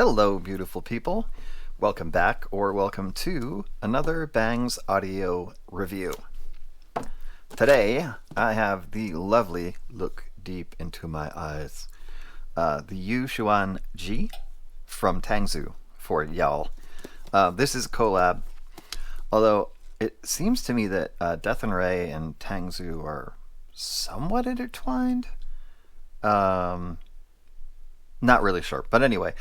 Hello, beautiful people. Welcome back, or welcome to another Bangs audio review. Today, I have the lovely look deep into my eyes. The Yu Xuan Ji from Tangzu for y'all. This is a collab, although it seems to me that Dethonray and Tangzu are somewhat intertwined. Not really sure, but anyway,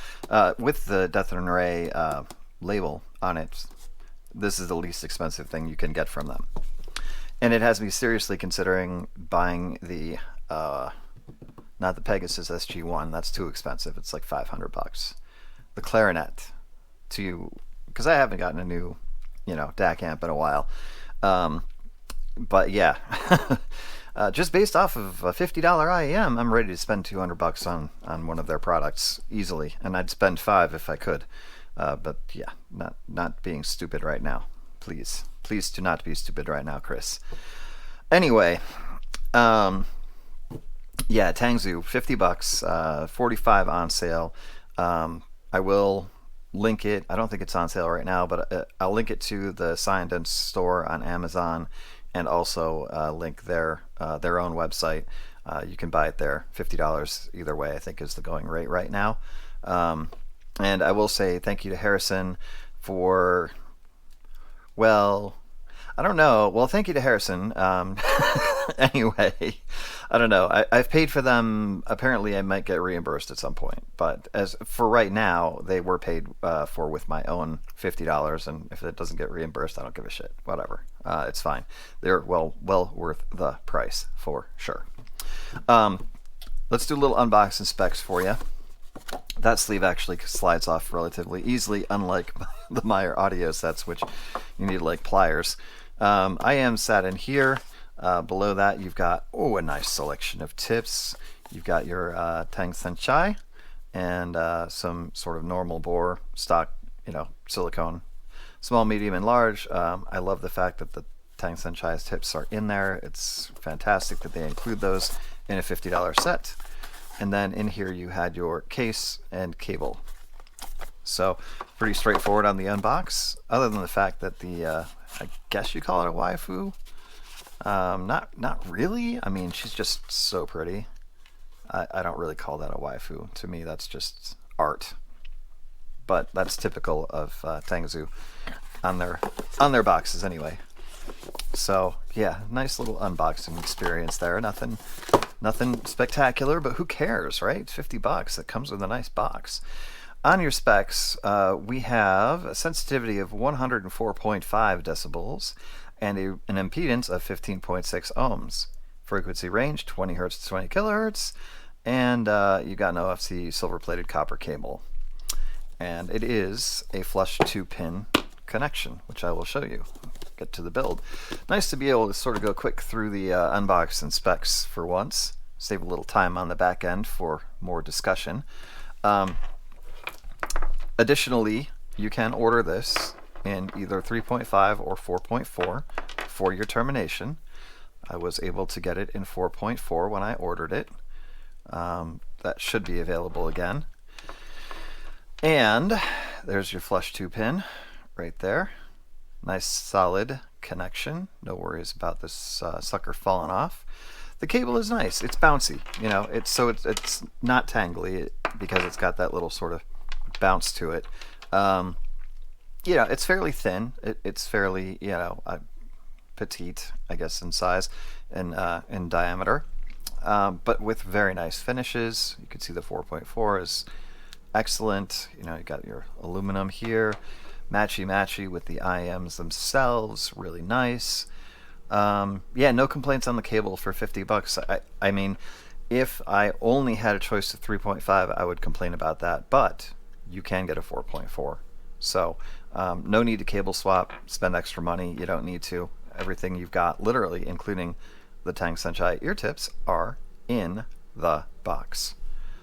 with the Dethonray label on it, this is the least expensive thing you can get from them, and it has me seriously considering buying the not the Pegasus SG1. That's too expensive. It's like $500. The clarinet, because I haven't gotten a new, DAC amp in a while. But yeah. Just based off of a $50 IEM, I'm ready to spend $200 on one of their products easily, and I'd spend $5 if I could. But yeah, not being stupid right now. Please do not be stupid right now, Chris. Anyway, yeah, Tangzu, $50, 45 on sale. I will link it. I don't think it's on sale right now, but I'll link it to the Syeindunce store on Amazon, and also link their own website. You can buy it there. $50 either way, I think, is the going rate right now. And I will say thank you to Harrison for, well, I don't know. Well, thank you to Harrison. Anyway, I don't know. I've paid for them. Apparently, I might get reimbursed at some point. But as for right now, they were paid for with my own $50. And if it doesn't get reimbursed, I don't give a shit. Whatever. It's fine. They're well worth the price for sure. Let's do a little unboxing specs for you. That sleeve actually slides off relatively easily, unlike the Meyer audio sets, which you need like pliers. I am sat in here. Below that, you've got a nice selection of tips. You've got your Tangzu and some sort of normal bore stock, silicone, small, medium, and large. I love the fact that the Tangzu tips are in there. It's fantastic that they include those in a $50 set. And then in here you had your case and cable. So pretty straightforward on the unbox, other than the fact that the I guess you call it a waifu. Not really. I mean, she's just so pretty. I don't really call that a waifu. To me, that's just art. But that's typical of Tangzu on their boxes anyway. So yeah, nice little unboxing experience there. Nothing spectacular, but who cares, right? $50. It comes with a nice box. On your specs, we have a sensitivity of 104.5 decibels and an impedance of 15.6 ohms. Frequency range 20 hertz to 20 kilohertz, and you got an OFC silver-plated copper cable. And it is a flush 2-pin connection, which I will show you. Get to the build. Nice to be able to sort of go quick through the unbox and specs for once. Save a little time on the back end for more discussion. Additionally, you can order this in either 3.5 or 4.4 for your termination. I was able to get it in 4.4 when I ordered it. That should be available again. And there's your flush 2-pin right there. Nice solid connection. No worries about this sucker falling off. The cable is nice. It's bouncy. It's not tangly because it's got that little sort of bounce to it. It's fairly thin. It's fairly petite, I guess, in size and in diameter, but with very nice finishes. You can see the 4.4 is excellent. You got your aluminum here, matchy with the IMs themselves. Really nice. Yeah, no complaints on the cable for $50. I mean, if I only had a choice of 3.5, I would complain about that, but you can get a 4.4. So no need to cable swap, spend extra money. You don't need to. Everything you've got, literally, including the Tangzu ear tips, are in the box.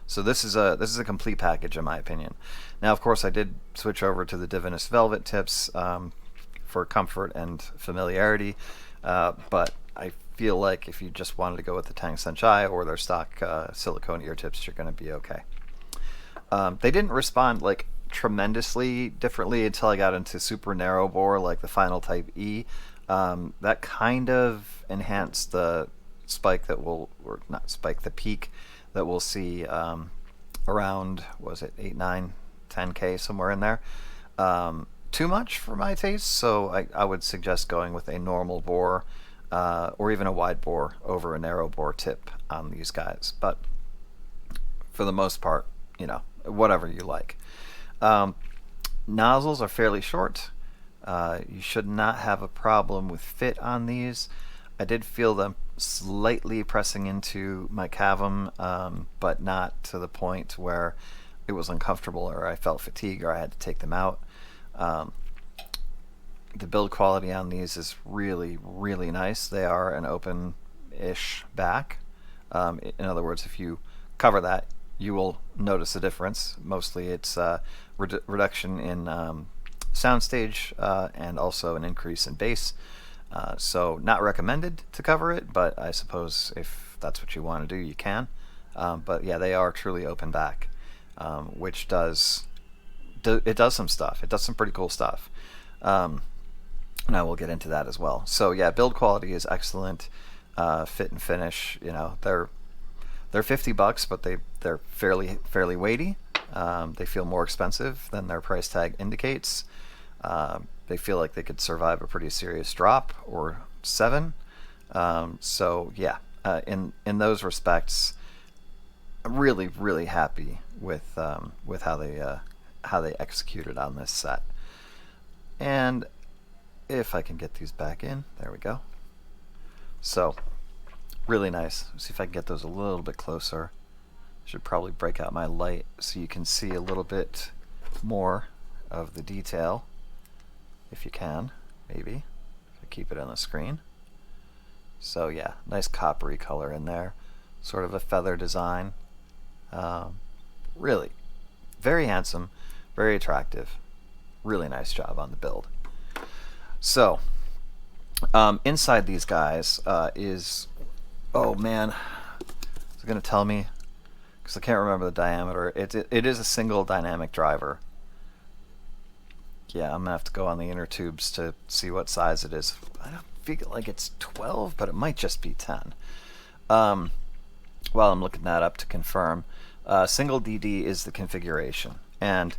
So this is a complete package, in my opinion. Now, of course, I did switch over to the Divinus Velvet tips for comfort and familiarity, but I feel like if you just wanted to go with the Tangzu or their stock silicone ear tips, you're going to be okay. They didn't respond like tremendously differently until I got into super narrow bore, like the final Type E. That kind of enhanced the spike that will, or not spike, the peak that we'll see around, was it 8, 9, 10K, somewhere in there. Too much for my taste, so I would suggest going with a normal bore or even a wide bore over a narrow bore tip on these guys. But for the most part, whatever you like. Nozzles are fairly short. You should not have a problem with fit on these. I did feel them slightly pressing into my cavum, but not to the point where it was uncomfortable or I felt fatigue or I had to take them out. The build quality on these is really, really nice. They are an open-ish back. In other words, if you cover that, you will notice a difference. Mostly it's reduction in soundstage and also an increase in bass. So not recommended to cover it, but I suppose if that's what you want to do, you can. But yeah, they are truly open back, which does some stuff. It does some pretty cool stuff. And I will get into that as well. So yeah, build quality is excellent. Fit and finish, they're $50, but they're fairly weighty. They feel more expensive than their price tag indicates. They feel like they could survive a pretty serious drop or 7. So yeah, in those respects, I'm really, really happy with how they executed on this set. And if I can get these back in, there we go. So really nice. Let's see if I can get those a little bit closer. Should probably break out my light so you can see a little bit more of the detail, if you can, maybe, if I keep it on the screen. So yeah, nice coppery color in there, sort of a feather design. Really very handsome, very attractive, really nice job on the build. So inside these guys is, oh man, is it going to tell me? Because I can't remember the diameter. It is a single dynamic driver. Yeah, I'm going to have to go on the inner tubes to see what size it is. I don't feel like it's 12, but it might just be 10. While I'm looking that up to confirm, single DD is the configuration. And,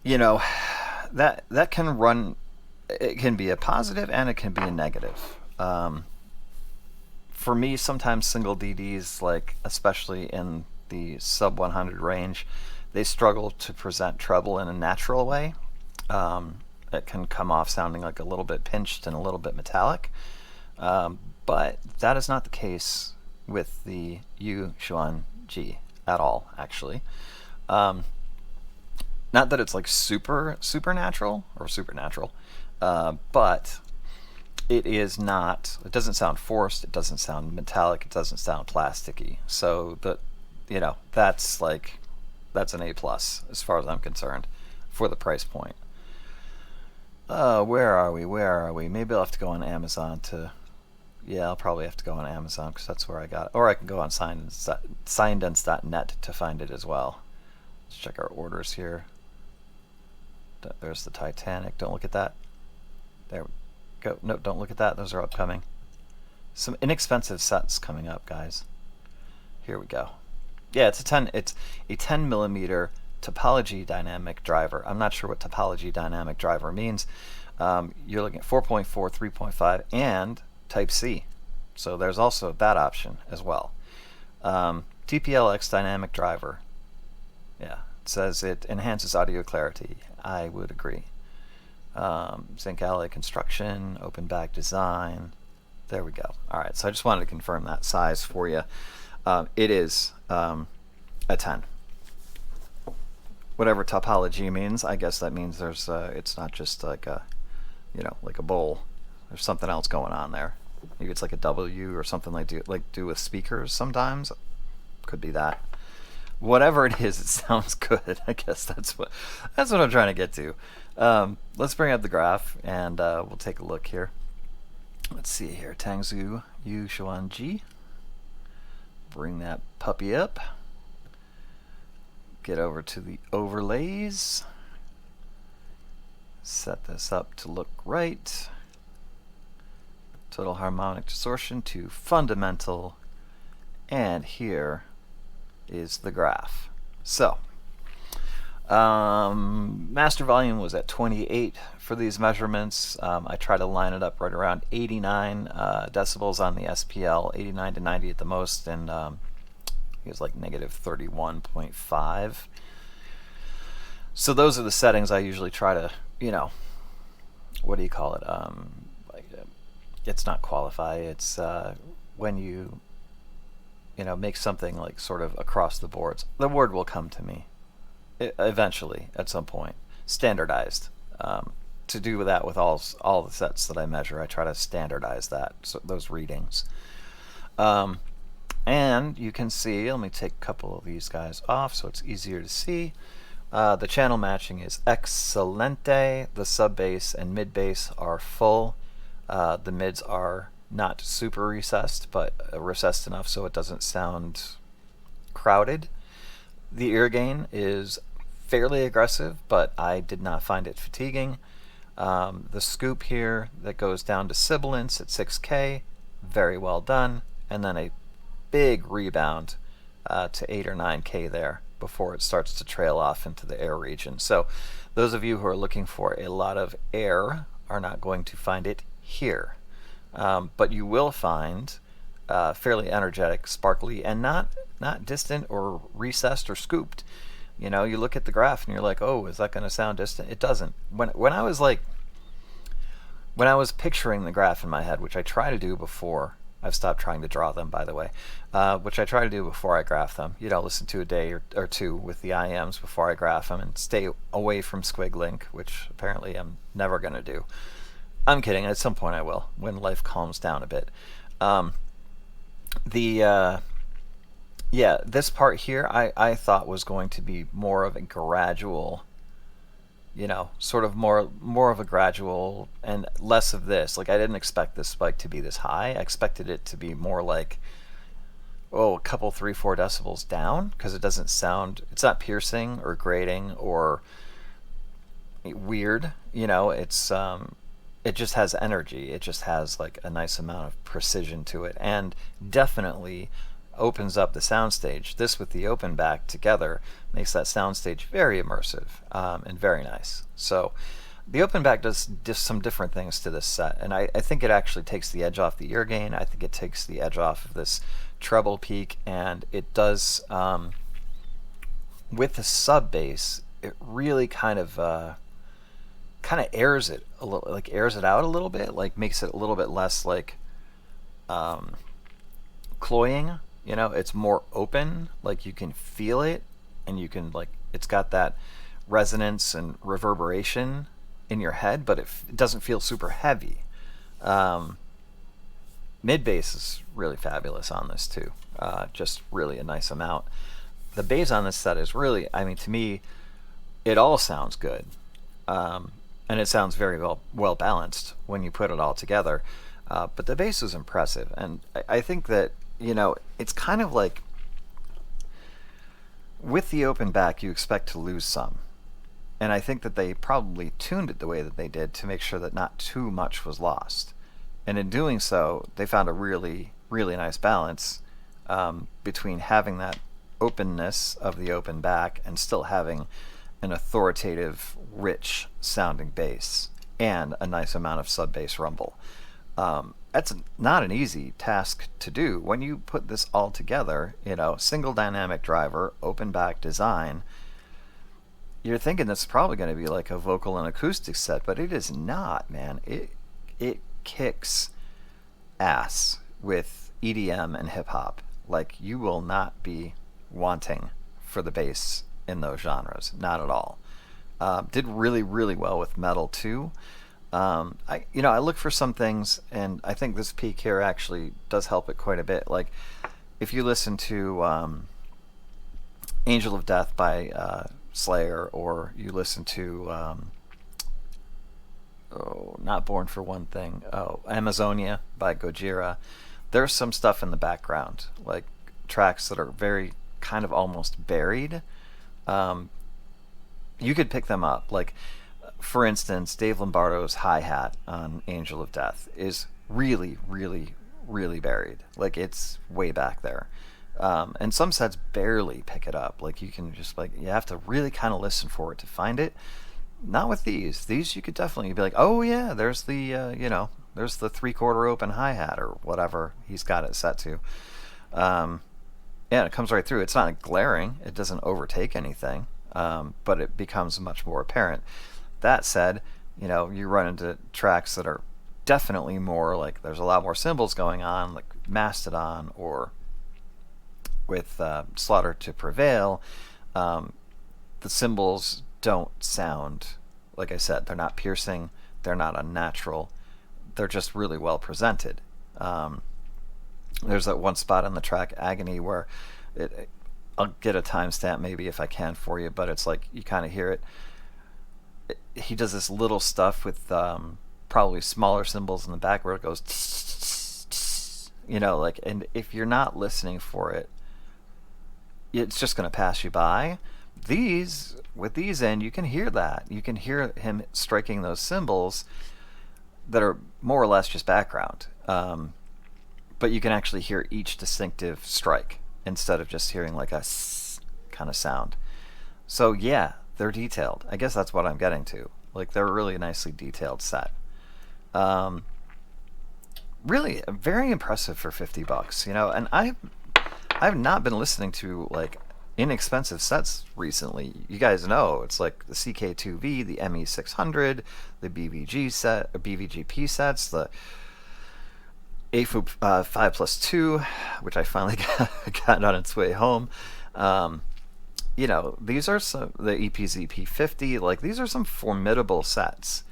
that can run, it can be a positive and it can be a negative. For me, sometimes single DDs, like especially in the sub 100 range, they struggle to present treble in a natural way. It can come off sounding like a little bit pinched and a little bit metallic. But that is not the case with the Yu Xuan Ji at all, actually. Not that it's like supernatural or supernatural, but it is not. It doesn't sound forced. It doesn't sound metallic. It doesn't sound plasticky. So that's an A+ as far as I'm concerned for the price point. Where are we? Maybe I'll have to go on Amazon to. Yeah, I'll probably have to go on Amazon because that's where I got it. Or I can go on Syeindunce.net to find it as well. Let's check our orders here. There's the Titanic. Don't look at that. There we go. No, don't look at that. Those are upcoming. Some inexpensive sets coming up, guys. Here we go. Yeah, it's a 10 millimeter topology dynamic driver. I'm not sure what topology dynamic driver means. You're looking at 4.4, 3.5, and Type C. So there's also that option as well. TPLX dynamic driver. Yeah, it says it enhances audio clarity. I would agree. Zinc alloy construction, open back design. There we go. All right, so I just wanted to confirm that size for you. It is a 10. Whatever topology means, I guess that means there's it's not just like a like a bowl. There's something else going on there. Maybe it's like a W or something like do with speakers sometimes. Could be that. Whatever it is, it sounds good. I guess that's what I'm trying to get to. Let's bring up the graph and we'll take a look here. Let's see here. Tangzu Yu Xuan Ji. Bring that puppy up. get over to the overlays, set this up to look right, total harmonic distortion to fundamental, and here is the graph. So master volume was at 28 for these measurements. I try to line it up right around 89 decibels on the SPL, 89 to 90 at the most, and it was like negative 31.5. So those are the settings I usually try to, you know, what do you call it? It's not qualify. It's when you know, make something like sort of across the boards. The word will come to me eventually at some point. Standardized. To do that with all the sets that I measure, I try to standardize that, so those readings. And you can see, let me take a couple of these guys off so it's easier to see. The channel matching is excelente. The sub bass and mid bass are full. The mids are not super recessed, but recessed enough so it doesn't sound crowded. The ear gain is fairly aggressive, but I did not find it fatiguing. The scoop here that goes down to sibilance at 6K, very well done, and then a big rebound to 8 or 9K there before it starts to trail off into the air region. So those of you who are looking for a lot of air are not going to find it here. But you will find fairly energetic, sparkly, and not distant or recessed or scooped. You know, you look at the graph and you're like, oh, is that going to sound distant? It doesn't. When I was picturing the graph in my head, which I try to do before, I've stopped trying to draw them, by the way, which I try to do before I graph them. You know, listen to a day or two with the IMs before I graph them and stay away from squiggling, which apparently I'm never going to do. I'm kidding. At some point I will, when life calms down a bit. Yeah, this part here I thought was going to be more of a gradual, you know, sort of more of a gradual and less of this. Like, I didn't expect this spike to be this high. I expected it to be more like, oh, a couple, 3-4 decibels down, because it doesn't sound, it's not piercing or grating or weird, you know. It's it just has energy. It just has like a nice amount of precision to it, and definitely opens up the soundstage. This with the open back together makes that soundstage very immersive and very nice. So the open back does some different things to this set, and I think it actually takes the edge off the ear gain. I think it takes the edge off of this treble peak, and it does with the sub bass. It really kind of airs it a little, like airs it out a little bit, like makes it a little bit less like cloying. You know, it's more open, like you can feel it, and you can, like, it's got that resonance and reverberation in your head, but it doesn't feel super heavy. Mid bass is really fabulous on this too, just really a nice amount. The bass on this set is really, I mean, to me, it all sounds good, and it sounds very well balanced when you put it all together. But the bass is impressive, and I think that, you know, it's kind of like with the open back you expect to lose some, and I think that they probably tuned it the way that they did to make sure that not too much was lost, and in doing so they found a really nice balance between having that openness of the open back and still having an authoritative, rich sounding bass and a nice amount of sub bass rumble. That's not an easy task to do. When you put this all together, you know, single dynamic driver, open back design, you're thinking that's probably going to be like a vocal and acoustic set, but it is not, man. It kicks ass with EDM and hip hop. Like, you will not be wanting for the bass in those genres, not at all. Did really well with metal too. I look for some things, and I think this peak here actually does help it quite a bit. Like, if you listen to Angel of Death by Slayer, or you listen to Not Born for One Thing, Amazonia by Gojira, there's some stuff in the background, like tracks that are very kind of almost buried, um, you could pick them up. Like, for instance, Dave Lombardo's hi-hat on Angel of Death is really, really, really buried. Like, it's way back there. And some sets barely pick it up. Like, you can just, like, you have to really kind of listen for it to find it. Not with these. These you could definitely be like, oh yeah, there's the, there's the 3/4 open hi-hat or whatever he's got it set to. Um, yeah, it comes right through. It's not glaring. It doesn't overtake anything, but it becomes much more apparent. That said, you run into tracks that are definitely more like there's a lot more cymbals going on, like Mastodon or with Slaughter to Prevail. The cymbals don't sound, like I said, they're not piercing, they're not unnatural, they're just really well presented. There's that one spot on the track Agony where I'll get a timestamp maybe if I can for you, but it's like you kind of hear it. He does this little stuff with probably smaller cymbals in the back where it goes tss, tss, like, and if you're not listening for it, it's just going to pass you by. With these in, you can hear that. You can hear him striking those cymbals that are more or less just background. But you can actually hear each distinctive strike instead of just hearing like a kind of sound. So yeah, they're detailed. I guess that's what I'm getting to. Like, they're a really nicely detailed set. Really very impressive for $50, and I've not been listening to like inexpensive sets recently. You guys know it's like the CK2V, the ME600, the BVGP sets, the AFU 5+2, which I finally got on its way home. These are some, the EPZ-P50, like, these are some formidable sets.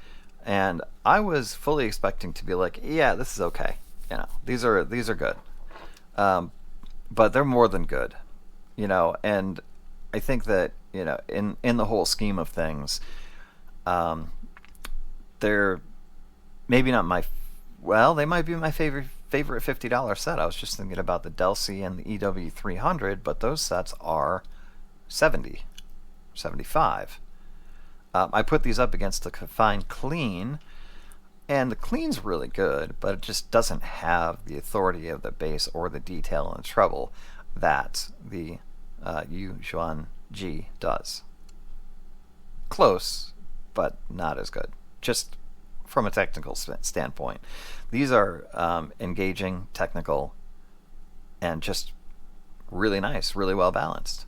And I was fully expecting to be like, yeah, this is okay. These are good. But they're more than good. And I think that, in the whole scheme of things, they're maybe not they might be my favorite $50 set. I was just thinking about the Delcy and the EW300, but those sets are $70, $75. I put these up against the Kefine Klean, and the Klean's really good, but it just doesn't have the authority of the bass or the detail and the treble that the Yu Xuan Ji does. Close, but not as good. Just from a technical standpoint. These are engaging, technical, and just really nice, really well balanced.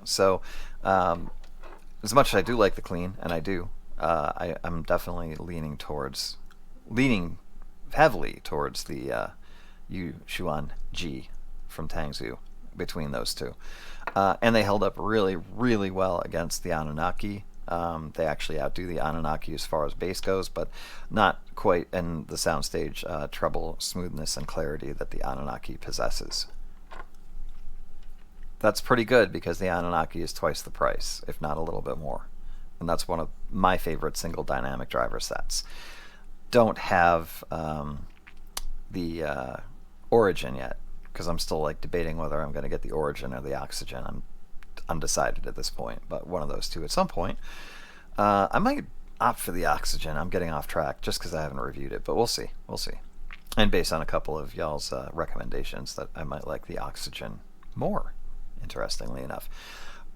So, as much as I do like the Klean, and I do, I'm definitely leaning heavily towards the Yu Xuan Ji from Tangzu between those two. And they held up really, really well against the Anunnaki. They actually outdo the Anunnaki as far as bass goes, but not quite in the soundstage treble smoothness and clarity that the Anunnaki possesses. That's pretty good because the Anunnaki is twice the price, if not a little bit more. And that's one of my favorite single dynamic driver sets. Don't have the Origin yet, because I'm still like debating whether I'm going to get the Origin or the Oxygen. I'm undecided at this point, but one of those two at some point. I might opt for the Oxygen. I'm getting off track just because I haven't reviewed it, but we'll see. And based on a couple of y'all's recommendations, that I might like the Oxygen more, interestingly enough.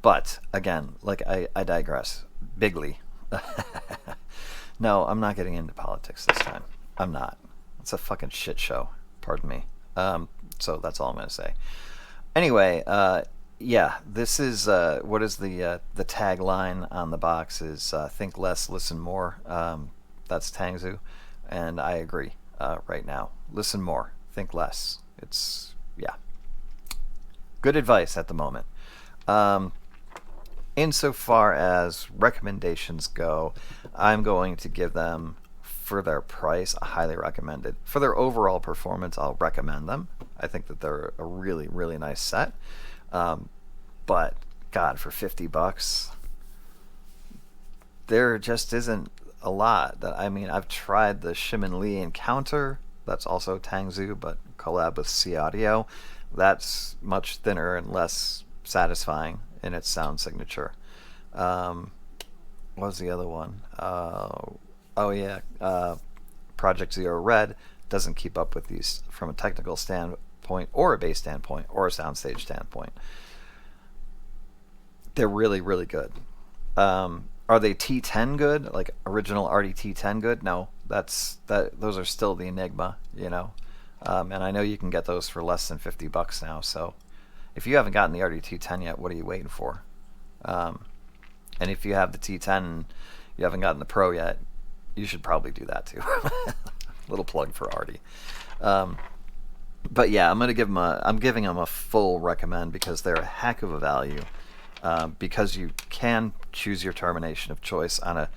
But again, like, I digress bigly. No, I'm not getting into politics this time. I'm not. It's a fucking shit show. Pardon me. So that's all I'm going to say. Anyway, yeah, this is what is the tagline on the box is think less, listen more. That's Tangzu, and I agree right now. Listen more, think less. It's, yeah, good advice at the moment. Insofar as recommendations go, I'm going to give them, for their price, a highly recommended. For their overall performance, I'll recommend them. I think that they're a really, really nice set. But God, for $50, there just isn't a lot. I've tried the Shimin Lee Encounter. That's also Tangzu, but collab with C Audio. That's much thinner and less satisfying in its sound signature. Um, what was the other one? Oh yeah, Project Zero Red doesn't keep up with these from a technical standpoint, or a bass standpoint, or a soundstage standpoint. They're really, really good. Are they T10 good? Like original Artie T10 good? No, that. Those are still the Enigma, you know. And I know you can get those for less than $50 now. So if you haven't gotten the Artie T10 yet, what are you waiting for? Um, and if you have the T10 and you haven't gotten the Pro yet, you should probably do that too. Little plug for Artie. Um, but yeah, I'm giving them a full recommend because they're a heck of a value. Because you can choose your termination of choice on a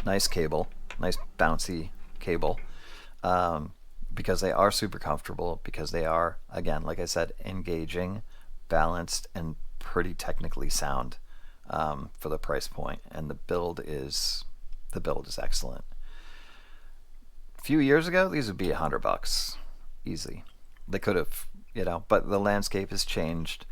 nice cable, nice bouncy cable. Because they are super comfortable, because they are, again, like I said, engaging, balanced, and pretty technically sound for the price point. And the build is excellent. A few years ago, these would be $100 easy. They could have, but the landscape has changed.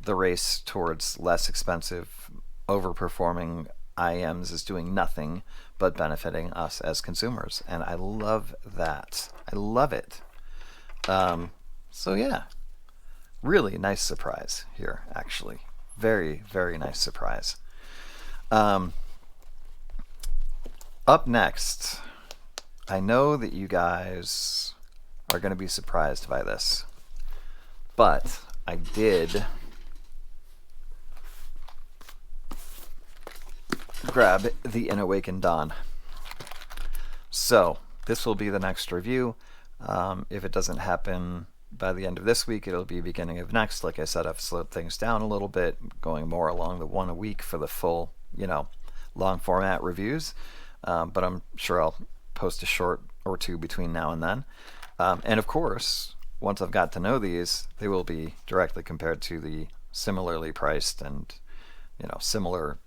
The race towards less expensive, overperforming IMs is doing nothing but benefiting us as consumers, and I love that. I love it. So yeah, really nice surprise here, actually. Very, very nice surprise. Um, Up next, I know that you guys are going to be surprised by this, but I did grab the In Awakened Dawn. So this will be the next review. If it doesn't happen by the end of this week, it'll be beginning of next. Like I said, I've slowed things down a little bit, going more along the one a week for the full, long format reviews. But I'm sure I'll post a short or two between now and then. And of course, once I've got to know these, they will be directly compared to the similarly priced and similar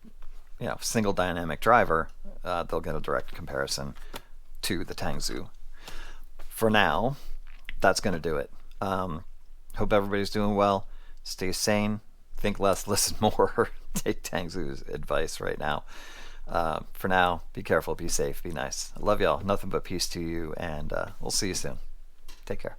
single dynamic driver. They'll get a direct comparison to the Tangzu. For now, that's going to do it. Hope everybody's doing well. Stay sane. Think less, listen more. Take Tangzu's advice right now. For now, be careful, be safe, be nice. I love y'all. Nothing but peace to you, and we'll see you soon. Take care.